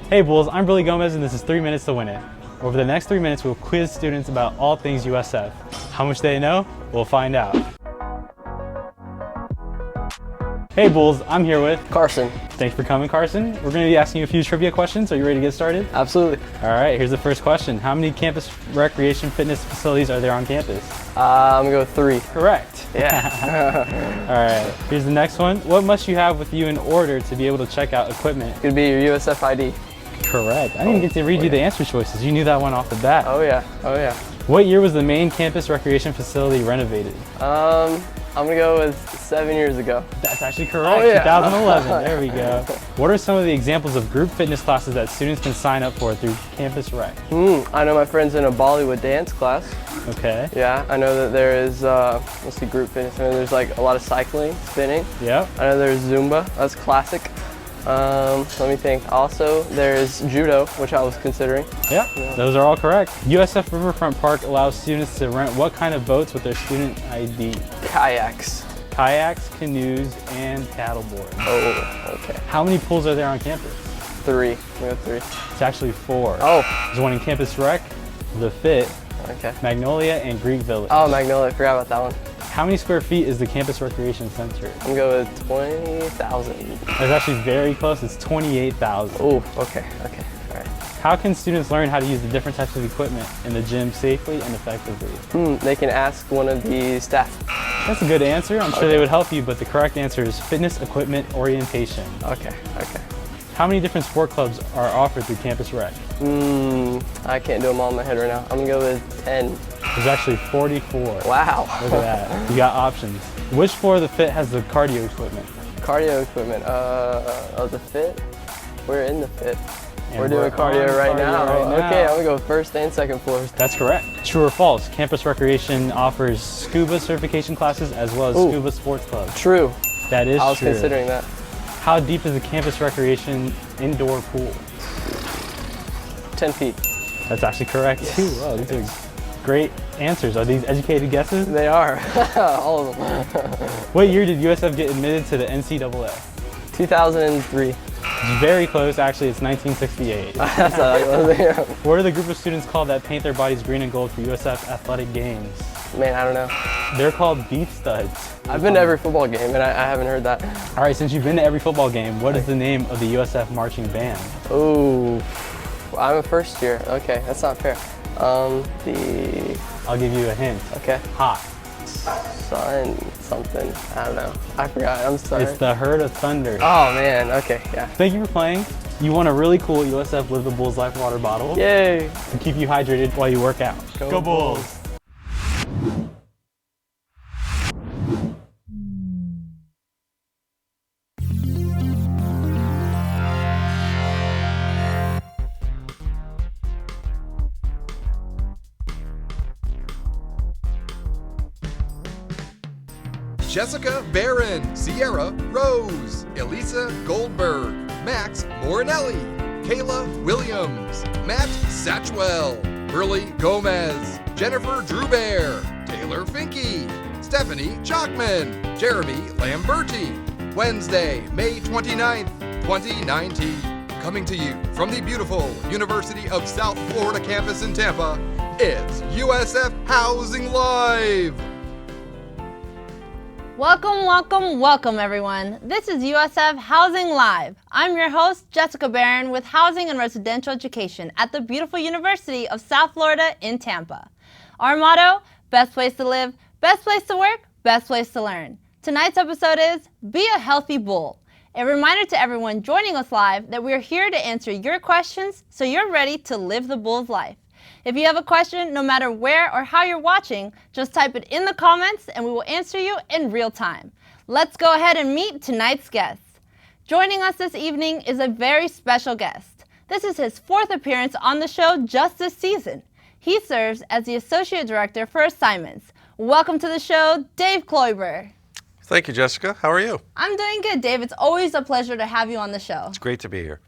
Hey Bulls, I'm Billy Gomez and this is 3 Minutes to Win It. Over the next 3 minutes, we'll quiz students about all things USF. How much they know? We'll find out. Hey Bulls, I'm here with Carson. Thanks for coming, Carson. We're going to be asking you a few trivia questions. Are you ready to get started? Absolutely. All right, here's the first question. How many campus recreation fitness facilities are there on campus? I'm going to go 3. Correct. Yeah. All right, here's the next one. What must you have with you in order to be able to check out equipment? It could be your USF ID. Correct. I didn't even get to read you the answer choices. You knew that one off the bat. Oh yeah, oh yeah. What year was the main campus recreation facility renovated? I'm gonna go with 7 years ago. That's actually correct. Oh, yeah. 2011. There we go. What are some of the examples of group fitness classes that students can sign up for through Campus Rec? I know my friend's in a Bollywood dance class. Okay. Yeah, I know that there is, let's see, group fitness. I know there's like a lot of cycling, spinning. Yep. I know there's Zumba, that's classic. Let me think. Also, there's judo, which I was considering. Yep, yeah. Those are all correct. USF Riverfront Park allows students to rent what kind of boats with their student ID? Kayaks. Kayaks, canoes, and paddleboards. Oh, okay. How many pools are there on campus? 3. We have 3. It's actually 4. Oh. There's one in Campus Rec, The Fit, okay. Magnolia, and Greek Village. Oh, Magnolia, I forgot about that one. How many square feet is the Campus Recreation Center? I'm going with 20,000. That's actually very close. It's 28,000. Oh, okay, all right. How can students learn how to use the different types of equipment in the gym safely and effectively? They can ask one of the staff. That's a good answer. I'm sure they would help you, but the correct answer is fitness equipment orientation. Okay. How many different sport clubs are offered through Campus Rec? I can't do them all in my head right now. I'm gonna go with 10. There's actually 44. Wow. Look at that. You got options. Which floor of the Fit has the cardio equipment? Cardio equipment. The Fit? We're in the Fit. And we're doing cardio right now. Okay, I'm gonna go first and second floors. That's correct. True or false? Campus Recreation offers scuba certification classes as well as scuba sports clubs. True. That is true. I was considering that. How deep is the Campus Recreation indoor pool? 10 feet. That's actually correct too. Wow, these are great answers. Are these educated guesses? They are. All of them. What year did USF get admitted to the NCAA? 2003. It's very close. Actually, it's 1968. That's not What are the group of students called that paint their bodies green and gold for USF athletic games? Man, I don't know. They're called Beef Studs. I've been to every football game and I haven't heard that. All right, since you've been to every football game, what is the name of the USF marching band? Oh, I'm a first year. Okay, that's not fair. I'll give you a hint. Okay. Hot. Sun something. I don't know. I forgot. I'm sorry. It's the Herd of Thunder. Oh man. Okay. Yeah. Thank you for playing. You won a really cool USF Live the Bulls Life water bottle. Yay! To keep you hydrated while you work out. Go Bulls! Jessica Barron, Sierra Rose, Elisa Goldberg, Max Morinelli, Kayla Williams, Matt Satchwell, Burley Gomez, Jennifer Drewbear, Taylor Finke, Stephanie Chalkman, Jeremy Lamberti. Wednesday, May 29th, 2019. Coming to you from the beautiful University of South Florida campus in Tampa, it's USF Housing Live! Welcome everyone. This is USF Housing Live. I'm your host, Jessica Barron with Housing and Residential Education at the beautiful University of South Florida in Tampa. Our motto, best place to live, best place to work, best place to learn. Tonight's episode is Be a Healthy Bull. A reminder to everyone joining us live that we're here to answer your questions so you're ready to live the Bull's life. If you have a question, no matter where or how you're watching, just type it in the comments and we will answer you in real time. Let's go ahead and meet tonight's guest. Joining us this evening is a very special guest. This is his 4th appearance on the show just this season. He serves as the Associate Director for Assignments. Welcome to the show, Dave Kloiber. Thank you, Jessica. How are you? I'm doing good, Dave. It's always a pleasure to have you on the show. It's great to be here.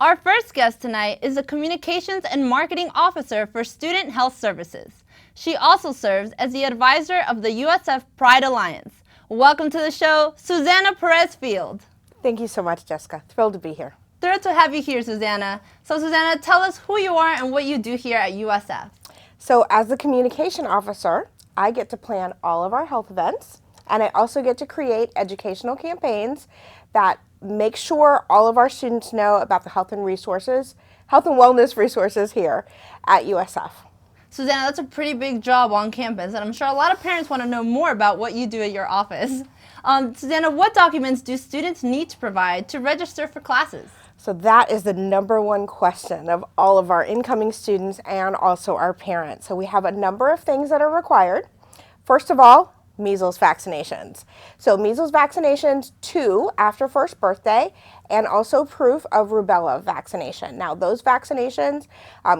Our first guest tonight is the Communications and Marketing Officer for Student Health Services. She also serves as the advisor of the USF Pride Alliance. Welcome to the show, Susanna Perez-Field. Thank you so much, Jessica. Thrilled to be here. thrilled to have you here, Susanna. So Susanna, tell us who you are and what you do here at USF. So as the communication officer, I get to plan all of our health events, and I also get to create educational campaigns that make sure all of our students know about the health and wellness resources here at USF. Susanna, that's a pretty big job on campus, and I'm sure a lot of parents want to know more about what you do at your office. Susanna, what documents do students need to provide to register for classes? So that is the number one question of all of our incoming students and also our parents. So we have a number of things that are required. First of all, measles vaccinations. So measles vaccinations 2 after first birthday, and also proof of rubella vaccination. Now those vaccinations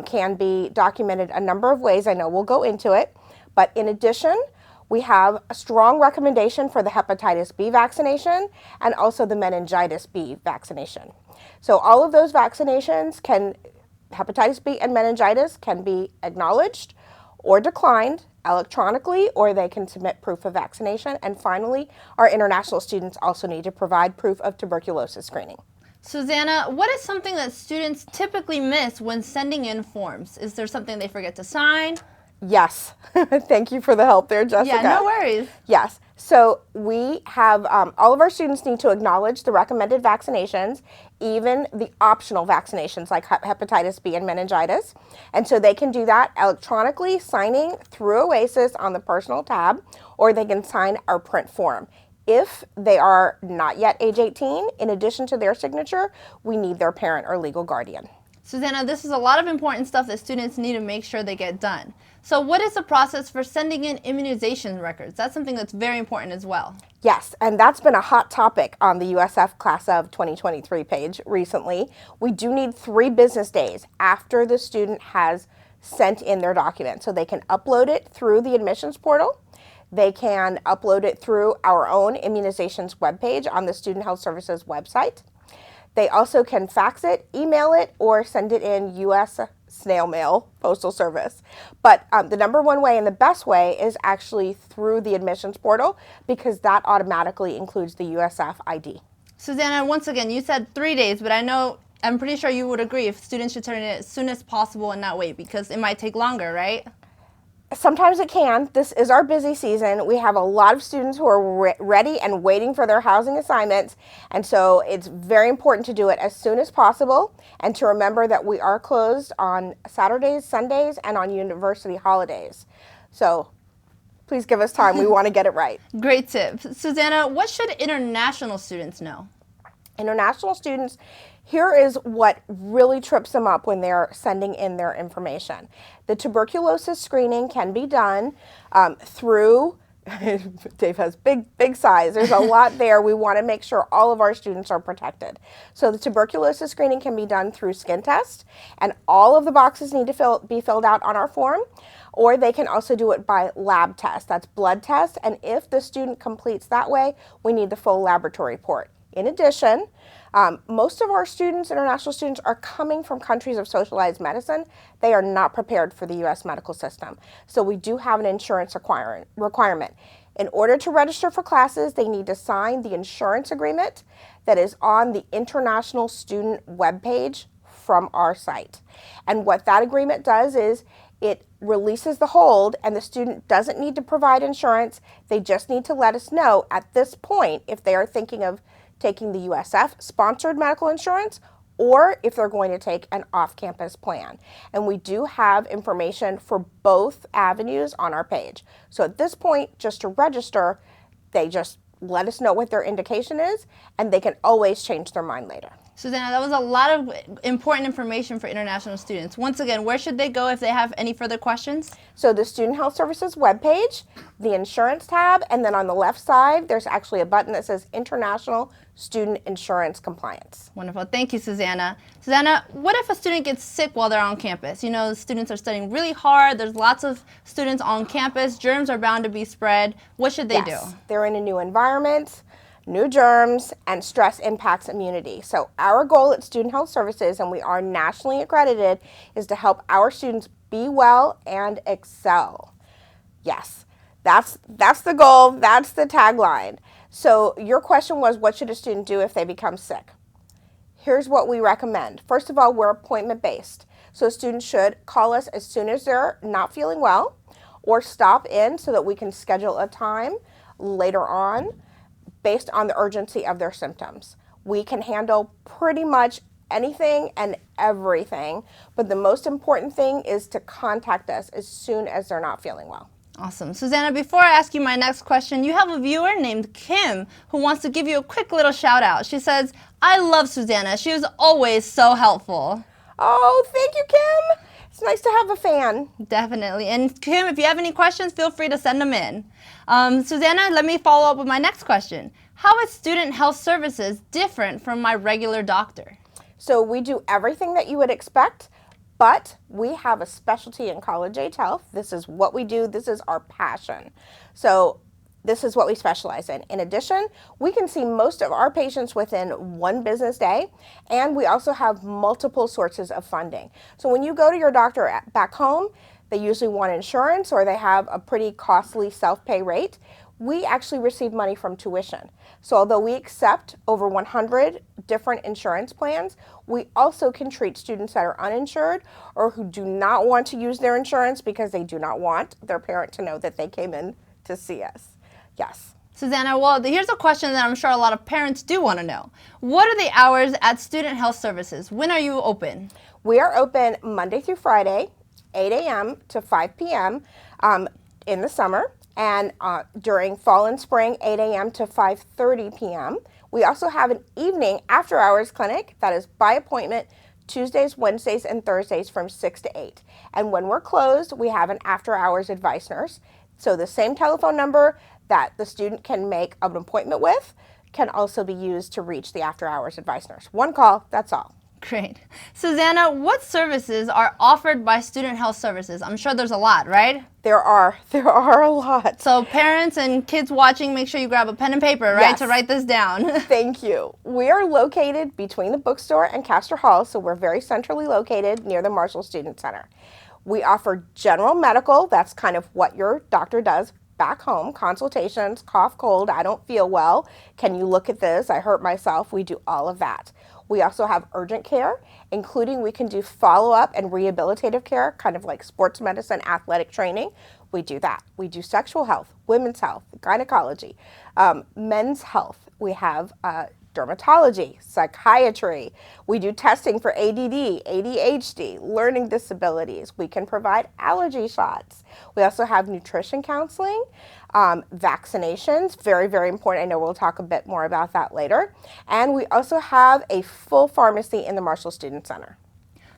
can be documented a number of ways. I know we'll go into it, but in addition, we have a strong recommendation for the hepatitis B vaccination and also the meningitis B vaccination. So all of those vaccinations hepatitis B and meningitis can be acknowledged or declined electronically, or they can submit proof of vaccination. And finally, our international students also need to provide proof of tuberculosis screening. Susanna, what is something that students typically miss when sending in forms? Is there something they forget to sign? Yes. Thank you for the help there, Jessica. Yeah, no worries. Yes. So we have all of our students need to acknowledge the recommended vaccinations, even the optional vaccinations like hepatitis B and meningitis. And so they can do that electronically, signing through Oasis on the personal tab, or they can sign our print form. If they are not yet age 18, in addition to their signature, we need their parent or legal guardian. Susanna, this is a lot of important stuff that students need to make sure they get done. So what is the process for sending in immunization records? That's something that's very important as well. Yes, and that's been a hot topic on the USF Class of 2023 page recently. We do need 3 business days after the student has sent in their document. So they can upload it through the admissions portal. They can upload it through our own immunizations webpage on the Student Health Services website. They also can fax it, email it, or send it in U.S. snail mail, postal service. But the number one way and the best way is actually through the admissions portal, because that automatically includes the USF ID. Susanna, once again, you said 3 days, but I'm pretty sure you would agree if students should turn it in as soon as possible and not wait, because it might take longer, right? Sometimes it can. This is our busy season. We have a lot of students who are ready and waiting for their housing assignments, and so it's very important to do it as soon as possible, and to remember that we are closed on Saturdays, Sundays, and on university holidays. So please give us time. We want to get it right. Great tip. Susanna, what should international students know? International students, here is what really trips them up when they're sending in their information. The tuberculosis screening can be done through, Dave has big size, there's a lot there. We want to make sure all of our students are protected. So the tuberculosis screening can be done through skin test, and all of the boxes need to be filled out on our form, or they can also do it by lab test, that's blood test, and if the student completes that way, we need the full laboratory report. In addition, most of our students, international students, are coming from countries of socialized medicine. They are not prepared for the U.S. medical system. So we do have an insurance requirement. In order to register for classes, they need to sign the insurance agreement that is on the international student webpage from our site. And what that agreement does is it releases the hold, and the student doesn't need to provide insurance. They just need to let us know at this point if they are thinking of taking the USF sponsored medical insurance, or if they're going to take an off-campus plan. And we do have information for both avenues on our page. So at this point, just to register, they just let us know what their indication is, and they can always change their mind later. Susanna, that was a lot of important information for international students. Once again, where should they go if they have any further questions? So the Student Health Services webpage, the insurance tab, and then on the left side, there's actually a button that says International Student Insurance Compliance. Wonderful. Thank you, Susanna. Susanna, what if a student gets sick while they're on campus? You know, students are studying really hard. There's lots of students on campus. Germs are bound to be spread. What should they do? They're in a new environment, new germs, and stress impacts immunity. So our goal at Student Health Services, and we are nationally accredited, is to help our students be well and excel. Yes, that's the goal, that's the tagline. So your question was, what should a student do if they become sick? Here's what we recommend. First of all, we're appointment-based. So students should call us as soon as they're not feeling well, or stop in so that we can schedule a time later on based on the urgency of their symptoms. We can handle pretty much anything and everything, but the most important thing is to contact us as soon as they're not feeling well. Awesome. Susanna, before I ask you my next question, you have a viewer named Kim who wants to give you a quick little shout out. She says, I love Susanna. She was always so helpful. Oh, thank you, Kim. It's nice to have a fan. Definitely. And Kim, if you have any questions, feel free to send them in. Susanna, let me follow up with my next question. How is student health services different from my regular doctor? So we do everything that you would expect, but we have a specialty in college-age health. This is what we do. This is our passion. So this is what we specialize in. In addition, we can see most of our patients within one business day, and we also have multiple sources of funding. So when you go to your doctor back home, they usually want insurance or they have a pretty costly self-pay rate. We actually receive money from tuition. So although we accept over 100 different insurance plans, we also can treat students that are uninsured or who do not want to use their insurance because they do not want their parent to know that they came in to see us. Yes. Susanna, well, here's a question that I'm sure a lot of parents do want to know. What are the hours at Student Health Services? When are you open? We are open Monday through Friday, 8 a.m. to 5 p.m. In the summer, and during fall and spring, 8 a.m. to 5:30 p.m. We also have an evening after-hours clinic that is by appointment Tuesdays, Wednesdays, and Thursdays from 6 to 8. And when we're closed, we have an after-hours advice nurse. So the same telephone number that the student can make an appointment with can also be used to reach the after-hours advice nurse. One call, that's all. Great. Susanna, what services are offered by Student Health Services? I'm sure there's a lot, right? There are a lot. So parents and kids watching, make sure you grab a pen and paper, right, Yes. to write this down. Thank you. We are located between the bookstore and Castor Hall, so we're very centrally located near the Marshall Student Center. We offer general medical, that's kind of what your doctor does back home, consultations, cough, cold, I don't feel well, can you look at this, I hurt myself, we do all of that. We also have urgent care, including we can do follow-up and rehabilitative care, kind of like sports medicine, athletic training. We do that. We do sexual health, women's health, gynecology, men's health. We have dermatology, psychiatry. We do testing for ADD, ADHD, learning disabilities. We can provide allergy shots. We also have nutrition counseling, vaccinations, very, very important. I know we'll talk a bit more about that later. And we also have a full pharmacy in the Marshall Student Center.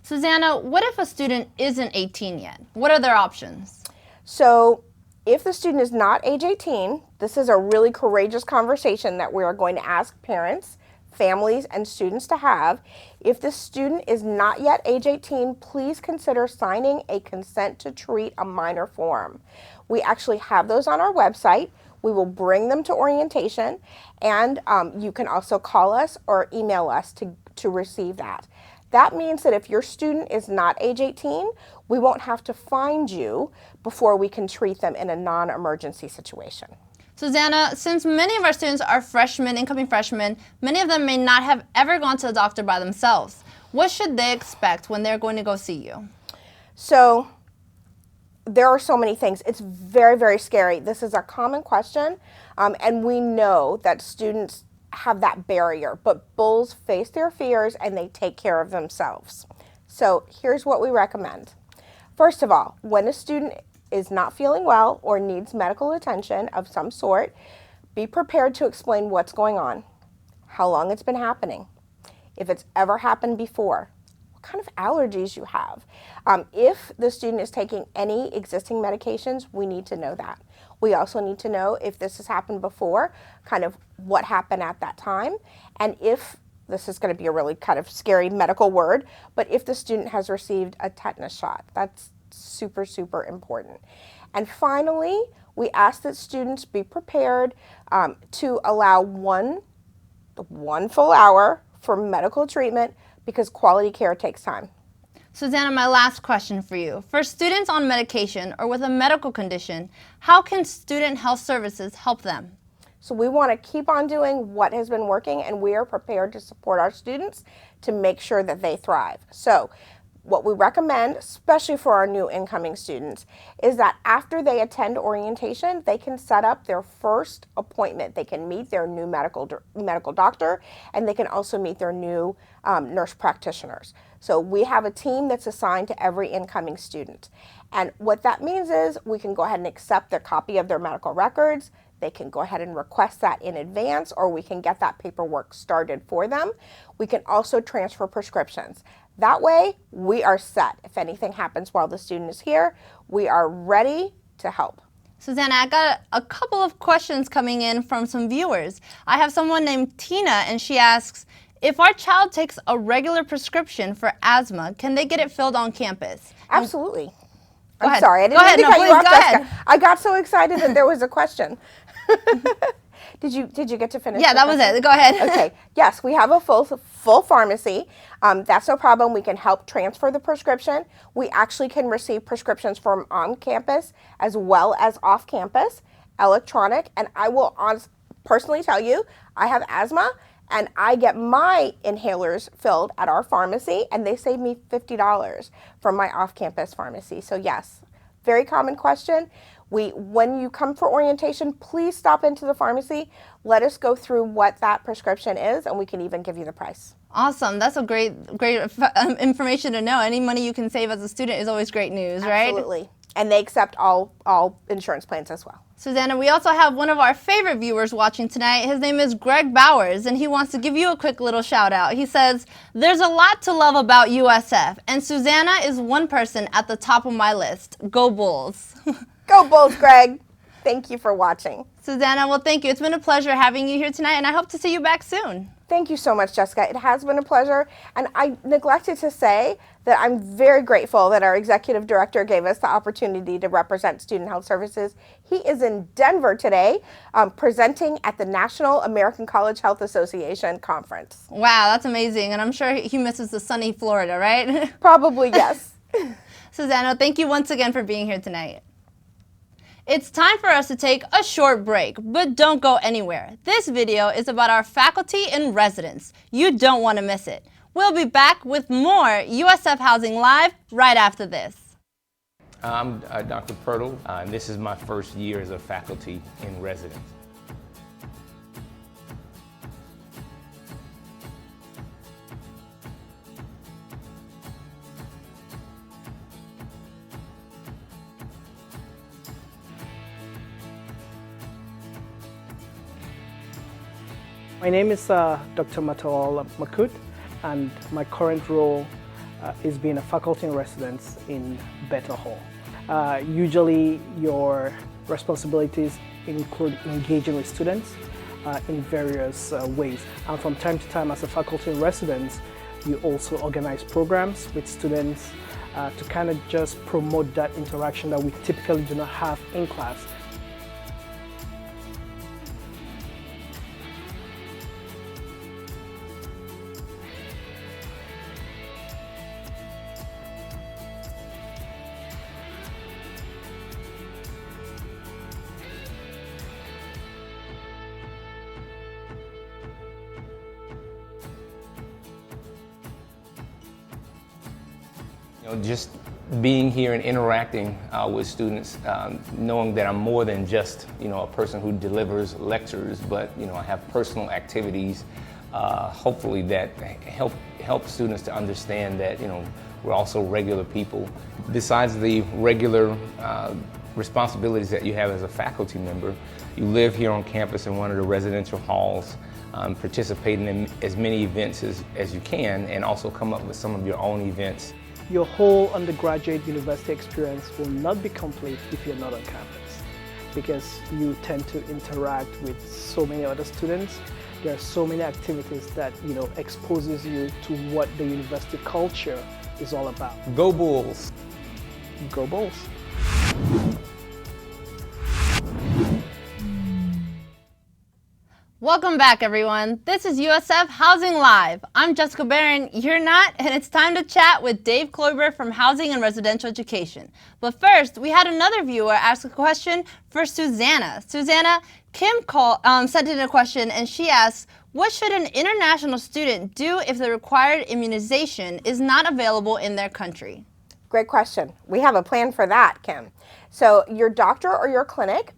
Susanna, what if a student isn't 18 yet? What are their options? So if the student is not age 18, this is a really courageous conversation that we are going to ask parents, families, and students to have. If the student is not yet age 18, please consider signing a consent to treat a minor form. We actually have those on our website. We will bring them to orientation, and you can also call us or email us to receive that. That means that if your student is not age 18, we won't have to find you before we can treat them in a non-emergency situation. Susanna, since many of our students are freshmen, incoming freshmen, many of them may not have ever gone to the doctor by themselves. What should they expect when they're going to go see you? So there are so many things. It's very, very scary. This is a common question, and we know that students have that barrier, but bulls face their fears and they take care of themselves. So here's what we recommend. First of all, when a student is not feeling well or needs medical attention of some sort, be prepared to explain what's going on, how long it's been happening, if it's ever happened before, what kind of allergies you have. If the student is taking any existing medications, we need to know that. We also need to know if this has happened before, kind of what happened at that time, and if, this is going to be a really kind of scary medical word, but if the student has received a tetanus shot. That's super, super important. And finally, we ask that students be prepared to allow one full hour for medical treatment because quality care takes time. Susanna, my last question for you. For students on medication or with a medical condition, how can Student Health Services help them? So we want to keep on doing what has been working, and we are prepared to support our students to make sure that they thrive. So what we recommend, especially for our new incoming students, is that after they attend orientation, they can set up their first appointment. They can meet their new medical doctor, and they can also meet their new nurse practitioners. So we have a team that's assigned to every incoming student. And what that means is we can go ahead and accept their copy of their medical records. They can go ahead and request that in advance, or we can get that paperwork started for them. We can also transfer prescriptions. That way, we are set. If anything happens while the student is here, we are ready to help. Susanna, I got a couple of questions coming in from some viewers. I have someone named Tina, and she asks, if our child takes a regular prescription for asthma, can they get it filled on campus? Absolutely. Go I'm ahead. sorry, I didn't Go ahead. mean to No, cut you please, off, go Jessica. ahead. I got so excited that there was a question. Did you get to finish? Yeah, the that was question? it. Go ahead. Okay. Yes, we have a full pharmacy. That's no problem. We can help transfer the prescription. We actually can receive prescriptions from on campus as well as off campus, electronic. And I will personally tell you, I have asthma, and I get my inhalers filled at our pharmacy, and they save me $50 from my off-campus pharmacy. So yes, very common question. When you come for orientation, please stop into the pharmacy. Let us go through what that prescription is, and we can even give you the price. Awesome. That's a great information to know. Any money you can save as a student is always great news, right? Absolutely. And they accept all insurance plans as well. Susanna, we also have one of our favorite viewers watching tonight. His name is Greg Bowers, and he wants to give you a quick little shout out. He says, there's a lot to love about USF, and Susanna is one person at the top of my list. Go Bulls. Go Bulls, Greg. Thank you for watching. Susanna, well, thank you. It's been a pleasure having you here tonight, and I hope to see you back soon. Thank you so much, Jessica. It has been a pleasure. And I neglected to say that I'm very grateful that our executive director gave us the opportunity to represent Student Health Services. He is in Denver today presenting at the National American College Health Association conference. Wow, that's amazing. And I'm sure he misses the sunny Florida, right? Probably, yes. Susanna, thank you once again for being here tonight. It's time for us to take a short break, but don't go anywhere. This video is about our faculty and residents. You don't want to miss it. We'll be back with more USF Housing Live right after this. I'm Dr. Pirtle, and this is my first year as a faculty in residence. My name is Dr. Matawal Makut, and my current role is being a faculty in residence in Better Hall. Usually your responsibilities include engaging with students in various ways. And from time to time as a faculty in residence, you also organize programs with students to kind of just promote that interaction that we typically do not have in class. Just being here and interacting with students, knowing that I'm more than just a person who delivers lectures, but I have personal activities, hopefully that help students to understand that we're also regular people. Besides the regular responsibilities that you have as a faculty member, you live here on campus in one of the residential halls, participating in as many events as you can, and also come up with some of your own events. Your whole undergraduate university experience will not be complete if you're not on campus, because you tend to interact with so many other students. There are so many activities that exposes you to what the university culture is all about. Go Bulls! Go Bulls! Welcome back, everyone. This is USF Housing Live. I'm Jessica Barron, you're not, and it's time to chat with Dave Kloiber from Housing and Residential Education. But first, we had another viewer ask a question for Susanna. Susanna, Kim sent in a question, and she asks, what should an international student do if the required immunization is not available in their country? Great question. We have a plan for that, Kim. So your doctor or your clinic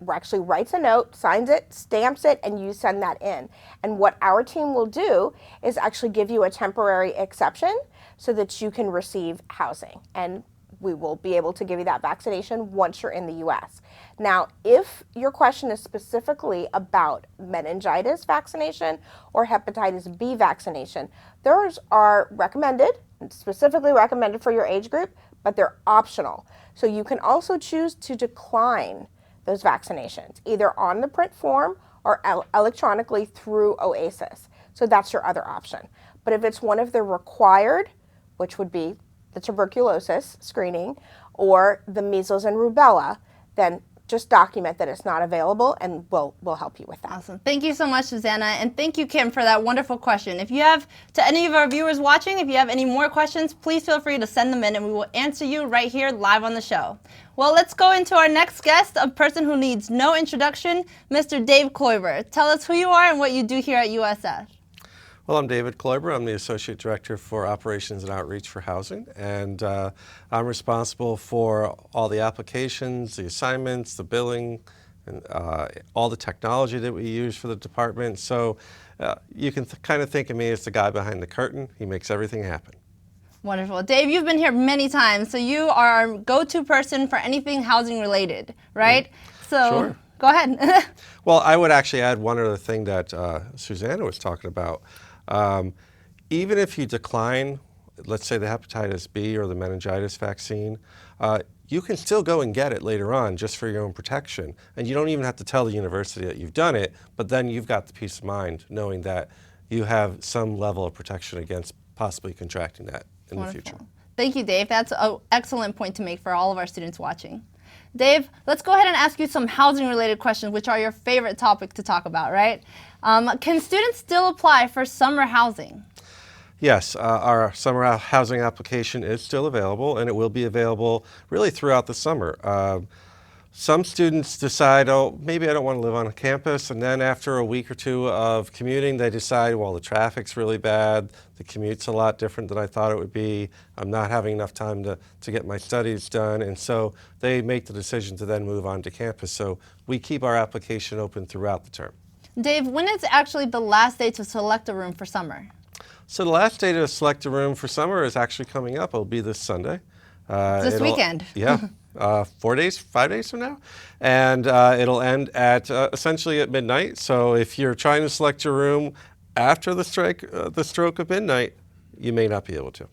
actually writes a note, signs it, stamps it, and you send that in. And what our team will do is actually give you a temporary exception so that you can receive housing. And we will be able to give you that vaccination once you're in the U.S. Now, if your question is specifically about meningitis vaccination or hepatitis B vaccination, those are recommended, specifically recommended for your age group, but they're optional. So you can also choose to decline those vaccinations, either on the print form or electronically through OASIS. So that's your other option. But if it's one of the required, which would be the tuberculosis screening or the measles and rubella, then just document that it's not available and we'll help you with that. Awesome. Thank you so much, Susanna, and thank you, Kim, for that wonderful question. If you have, to any of our viewers watching, if you have any more questions, please feel free to send them in and we will answer you right here live on the show. Well, let's go into our next guest, a person who needs no introduction, Mr. Dave Kloiber. Tell us who you are and what you do here at USF. Well, I'm David Kloiber. I'm the Associate Director for Operations and Outreach for Housing, and I'm responsible for all the applications, the assignments, the billing, and all the technology that we use for the department. So you can kind of think of me as the guy behind the curtain. He makes everything happen. Wonderful. Dave, you've been here many times, so you are our go-to person for anything housing related, right? So Sure. Go ahead. Well, I would actually add one other thing that Susanna was talking about. Even if you decline, let's say the hepatitis B or the meningitis vaccine, you can still go and get it later on just for your own protection. And you don't even have to tell the university that you've done it, but then you've got the peace of mind knowing that you have some level of protection against possibly contracting that in the future. Thank you, Dave. That's an excellent point to make for all of our students watching. Dave, let's go ahead and ask you some housing-related questions, which are your favorite topic to talk about, right? Can students still apply for summer housing? Yes, our summer housing application is still available, and it will be available really throughout the summer. Some students decide, oh, maybe I don't want to live on campus, and then after a week or two of commuting, they decide, well, the traffic's really bad, the commute's a lot different than I thought it would be, I'm not having enough time to get my studies done, and so they make the decision to then move on to campus. So we keep our application open throughout the term. Dave, when is actually the last day to select a room for summer? So the last day to select a room for summer is actually coming up. It'll be this Sunday. This weekend. Yeah. 5 days from now, and it'll end at essentially at midnight. So if you're trying to select your room after the stroke of midnight, you may not be able to.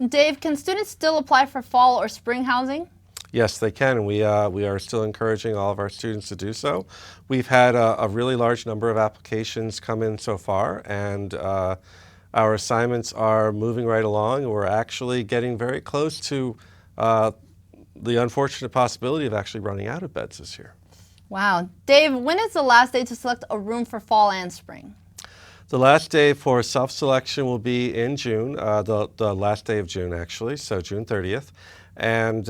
Dave, can students still apply for fall or spring housing? Yes, they can, and we are still encouraging all of our students to do so. We've had a really large number of applications come in so far, and our assignments are moving right along. We're actually getting very close to the unfortunate possibility of actually running out of beds this year. Wow. Dave, when is the last day to select a room for fall and spring? The last day for self-selection will be in June, the last day of June actually, so June 30th. And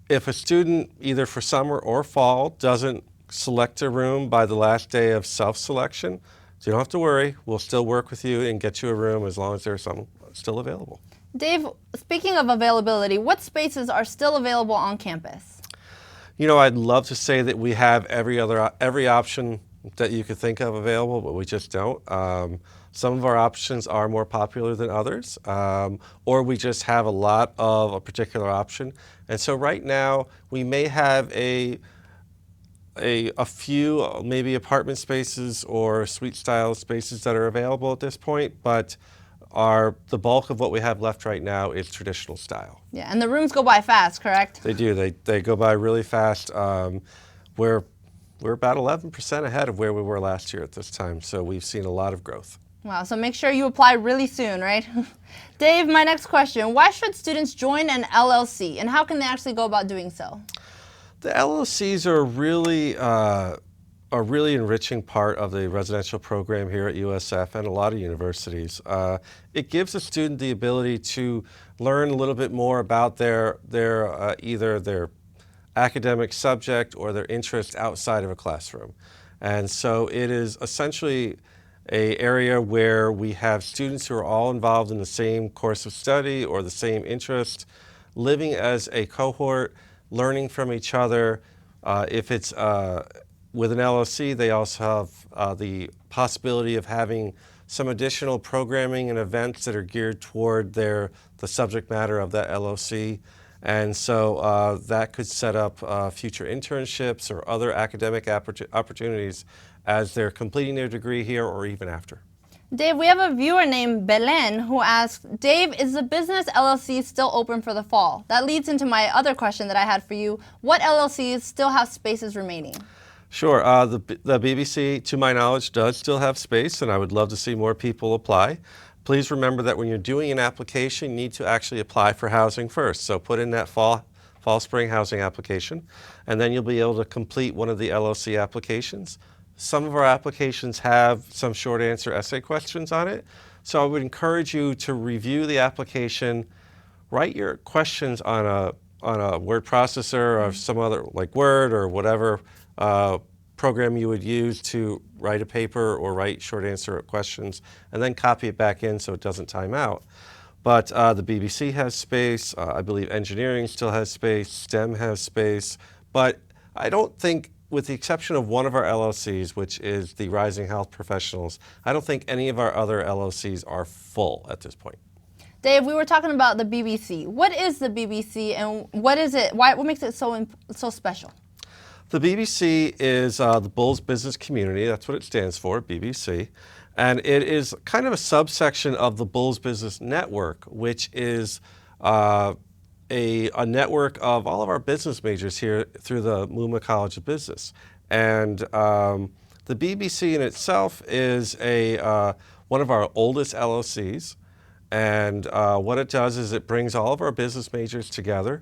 if a student, either for summer or fall, doesn't select a room by the last day of self-selection, so you don't have to worry. We'll still work with you and get you a room as long as there's some still available. Dave, speaking of availability, what spaces are still available on campus? You know, I'd love to say that we have every option that you could think of available, but we just don't. Some of our options are more popular than others, or we just have a lot of a particular option. And so right now, we may have a few maybe apartment spaces or suite style spaces that are available at this point, but the bulk of what we have left right now is traditional style. Yeah, and the rooms go by fast, correct? They do. They go by really fast. We're about 11% ahead of where we were last year at this time, so we've seen a lot of growth. Wow, so make sure you apply really soon, right? Dave, my next question, why should students join an LLC, and how can they actually go about doing so? The LLCs are really a a really enriching part of the residential program here at USF and a lot of universities. It gives a student the ability to learn a little bit more about either their academic subject or their interest outside of a classroom. And so it is essentially an area where we have students who are all involved in the same course of study or the same interest, living as a cohort, learning from each other. If it's with an LOC, they also have the possibility of having some additional programming and events that are geared toward the subject matter of that LOC. And so that could set up future internships or other academic opportunities as they're completing their degree here or even after. Dave, we have a viewer named Belen who asks, Dave, is the business LLC still open for the fall? That leads into my other question that I had for you. What LLCs still have spaces remaining? Sure. The BBC, to my knowledge, does still have space, and I would love to see more people apply. Please remember that when you're doing an application, you need to actually apply for housing first. So put in that fall-spring housing application, and then you'll be able to complete one of the LOC applications. Some of our applications have some short answer essay questions on it. So I would encourage you to review the application, write your questions on a word processor or some other, like Word or whatever program you would use to write a paper or write short answer questions, and then copy it back in so it doesn't time out. But the BBC has space, I believe engineering still has space, STEM has space, but I don't think, with the exception of one of our LLCs, which is the Rising Health Professionals, I don't think any of our other LLCs are full at this point. Dave, we were talking about the BBC. What is the BBC and what is it? What makes it so special? The BBC is the Bulls Business Community. That's what it stands for, BBC. And it is kind of a subsection of the Bulls Business Network, which is a network of all of our business majors here through the Muma College of Business. And the BBC in itself is one of our oldest LOCs. And what it does is it brings all of our business majors together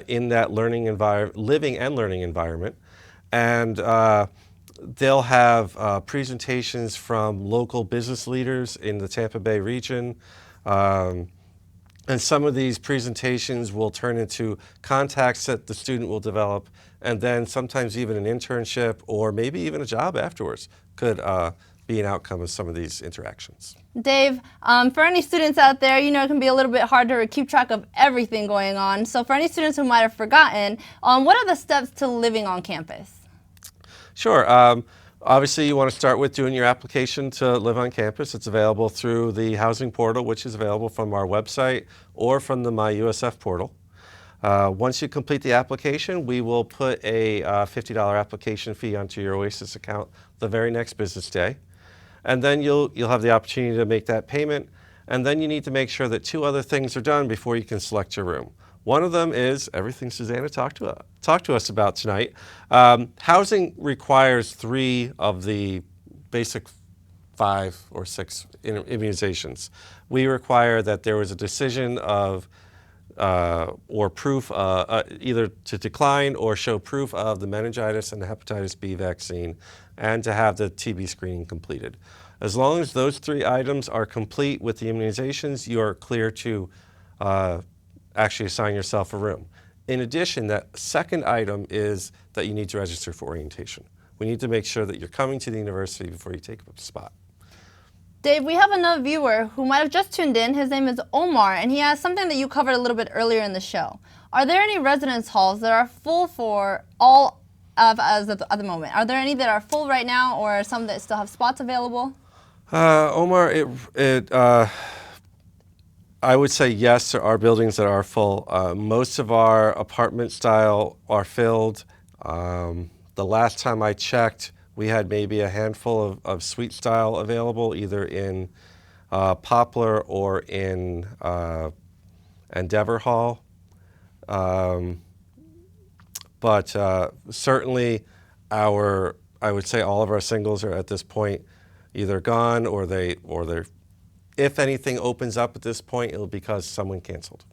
in that living and learning environment. And they'll have presentations from local business leaders in the Tampa Bay region. And some of these presentations will turn into contacts that the student will develop, and then sometimes even an internship or maybe even a job afterwards could be an outcome of some of these interactions. Dave, for any students out there, you know it can be a little bit hard to keep track of everything going on. So for any students who might have forgotten, what are the steps to living on campus? Sure. Obviously, you want to start with doing your application to live on campus. It's available through the housing portal, which is available from our website or from the My USF portal. Once you complete the application, we will put a $50 application fee onto your Oasis account the very next business day. And then you'll have the opportunity to make that payment. And then you need to make sure that two other things are done before you can select your room. One of them is everything Susanna talked to us about tonight. Housing requires 3 of the basic 5 or 6 immunizations. We require that there was a decision of or proof either to decline or show proof of the meningitis and the hepatitis B vaccine, and to have the TB screening completed. As long as those 3 items are complete with the immunizations, you are clear to actually assign yourself a room. In addition, that second item is that you need to register for orientation. We need to make sure that you're coming to the university before you take up a spot. Dave, we have another viewer who might have just tuned in. His name is Omar, and he has something that you covered a little bit earlier in the show. Are there any residence halls that are full for all of us at the moment? Are there any that are full right now, or some that still have spots available? Omar, I would say yes, there are buildings that are full. Most of our apartment style are filled. The last time I checked, we had maybe a handful of suite style available, either in Poplar or in Endeavor Hall. But certainly I would say all of our singles are at this point either gone or they're, if anything opens up at this point, it'll be because someone canceled.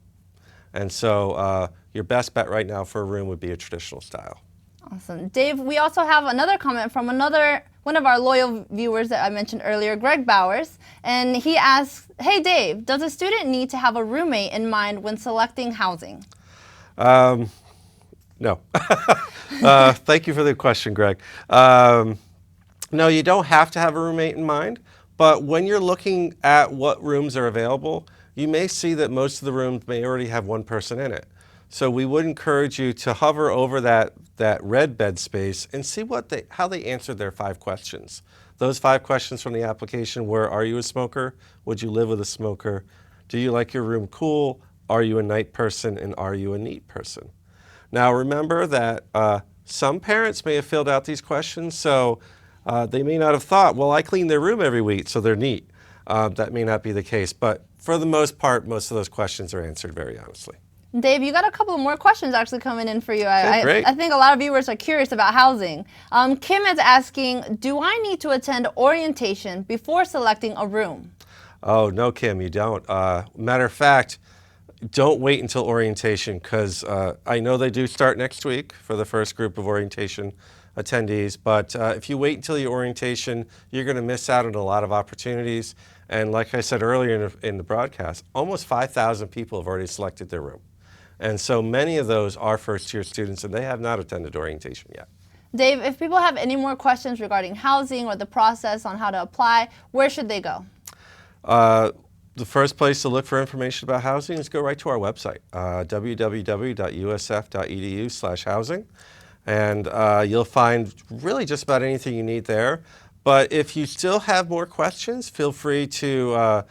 And so your best bet right now for a room would be a traditional style. Awesome. Dave, we also have another comment from one of our loyal viewers that I mentioned earlier, Greg Bowers, and he asks, hey Dave, does a student need to have a roommate in mind when selecting housing? No. Thank you for the question, Greg. No, you don't have to have a roommate in mind, but when you're looking at what rooms are available, you may see that most of the rooms may already have one person in it. So we would encourage you to hover over that red bed space and see how they answered their 5 questions. Those 5 questions from the application were, are you a smoker? Would you live with a smoker? Do you like your room cool? Are you a night person? And are you a neat person? Now remember that some parents may have filled out these questions, so they may not have thought, well, I clean their room every week, so they're neat. That may not be the case, but for the most part, most of those questions are answered very honestly. Dave, you got a couple more questions actually coming in for you. Great. I think a lot of viewers are curious about housing. Kim is asking, do I need to attend orientation before selecting a room? Oh, no, Kim, you don't. Matter of fact, don't wait until orientation, because I know they do start next week for the first group of orientation attendees, but if you wait until your orientation, you're going to miss out on a lot of opportunities. And like I said earlier in the broadcast, almost 5,000 people have already selected their room. And so many of those are first-year students, and they have not attended orientation yet. Dave, if people have any more questions regarding housing or the process on how to apply, where should they go? The first place to look for information about housing is go right to our website, www.usf.edu/housing. And you'll find really just about anything you need there. But if you still have more questions, feel free to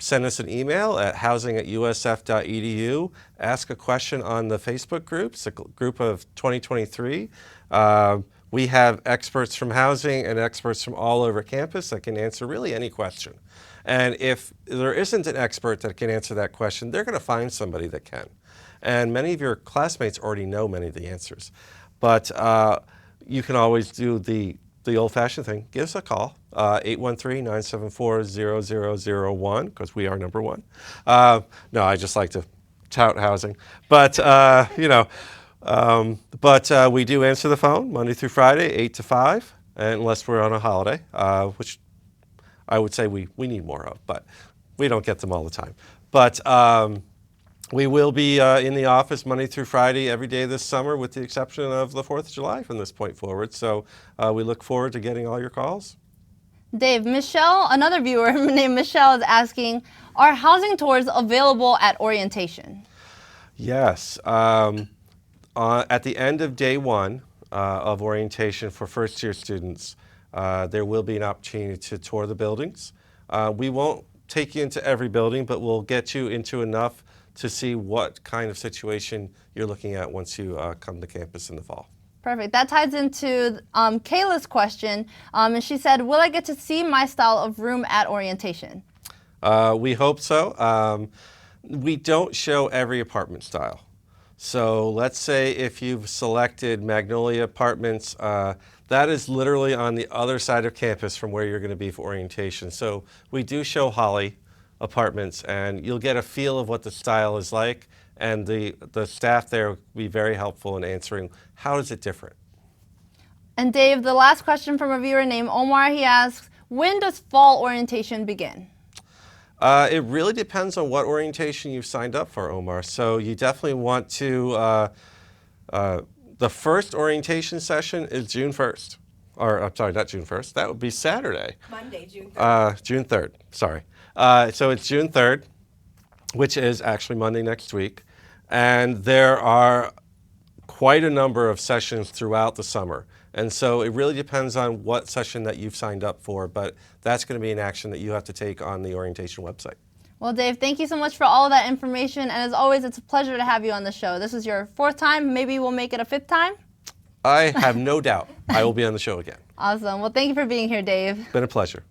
send us an email at housing@usf.edu. Ask a question on the Facebook group. It's a group of 2023. We have experts from housing and experts from all over campus that can answer really any question. And if there isn't an expert that can answer that question, they're going to find somebody that can. And many of your classmates already know many of the answers. But you can always do the old-fashioned thing. Give us a call, 813-974-0001, because we are number 1. No, I just like to tout housing. But, we do answer the phone Monday through Friday, 8 to 5, unless we're on a holiday, which I would say we need more of, but we don't get them all the time. But we will be in the office Monday through Friday every day this summer, with the exception of the 4th of July from this point forward. So we look forward to getting all your calls. Dave, Michelle, another viewer named Michelle, is asking, are housing tours available at orientation? Yes. At the end of day 1 of orientation for first-year students, there will be an opportunity to tour the buildings. We won't take you into every building, but we'll get you into enough to see what kind of situation you're looking at once you come to campus in the fall. Perfect. That ties into Kayla's question, and she said, will I get to see my style of room at orientation? We hope so. We don't show every apartment style. So let's say if you've selected Magnolia Apartments, that is literally on the other side of campus from where you're going to be for orientation. So we do show Holly Apartments, and you'll get a feel of what the style is like, and the staff there will be very helpful in answering how is it different. And Dave, the last question from a viewer named Omar, he asks, when does fall orientation begin? It really depends on what orientation you've signed up for, Omar. So you definitely want to, the first orientation session is June 1st. Or, I'm sorry, not June 1st. That would be Saturday. Monday, June 3rd. June 3rd, sorry. So it's June 3rd, which is actually Monday next week. And there are quite a number of sessions throughout the summer. And so it really depends on what session that you've signed up for, but that's going to be an action that you have to take on the orientation website. Well, Dave, thank you so much for all of that information. And as always, it's a pleasure to have you on the show. This is your 4th time. Maybe we'll make it a 5th time. I have no doubt I will be on the show again. Awesome. Well, thank you for being here, Dave. Been a pleasure.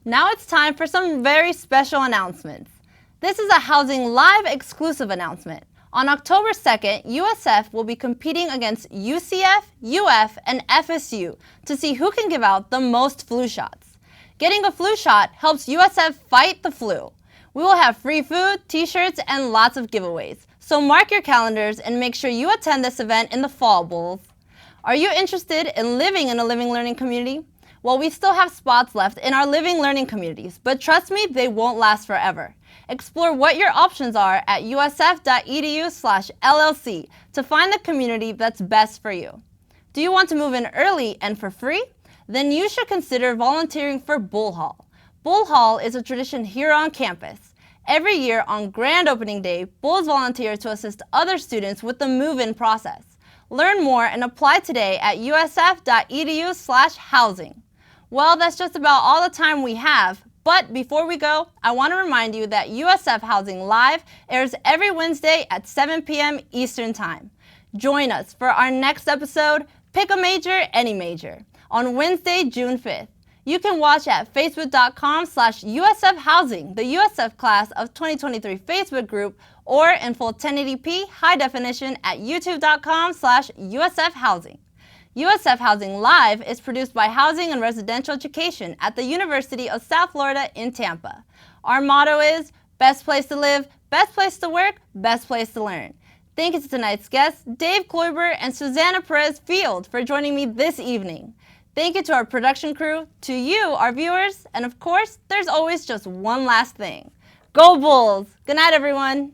Now it's time for some very special announcements. This is a Housing Live exclusive announcement. On October 2nd, USF will be competing against UCF, UF, and FSU to see who can give out the most flu shots. Getting a flu shot helps USF fight the flu. We will have free food, t-shirts, and lots of giveaways. So mark your calendars and make sure you attend this event in the fall, Bulls. Are you interested in living in a living learning community? Well, we still have spots left in our living learning communities, but trust me, they won't last forever. Explore what your options are at usf.edu/LLC to find the community that's best for you. Do you want to move in early and for free? Then you should consider volunteering for Bull Hall. Bull Hall is a tradition here on campus. Every year on grand opening day, Bulls volunteer to assist other students with the move-in process. Learn more and apply today at usf.edu/housing. Well, that's just about all the time we have. But before we go, I want to remind you that USF Housing Live airs every Wednesday at 7 p.m. Eastern Time. Join us for our next episode, Pick a Major, Any Major, on Wednesday, June 5th. You can watch at facebook.com/USF Housing, the USF Class of 2023 Facebook group, or in full 1080p high definition at youtube.com/USF Housing. USF Housing Live is produced by Housing and Residential Education at the University of South Florida in Tampa. Our motto is, best place to live, best place to work, best place to learn. Thank you to tonight's guests, Dave Kloiber and Susanna Perez-Field, for joining me this evening. Thank you to our production crew, to you, our viewers, and of course, there's always just one last thing. Go Bulls! Good night, everyone.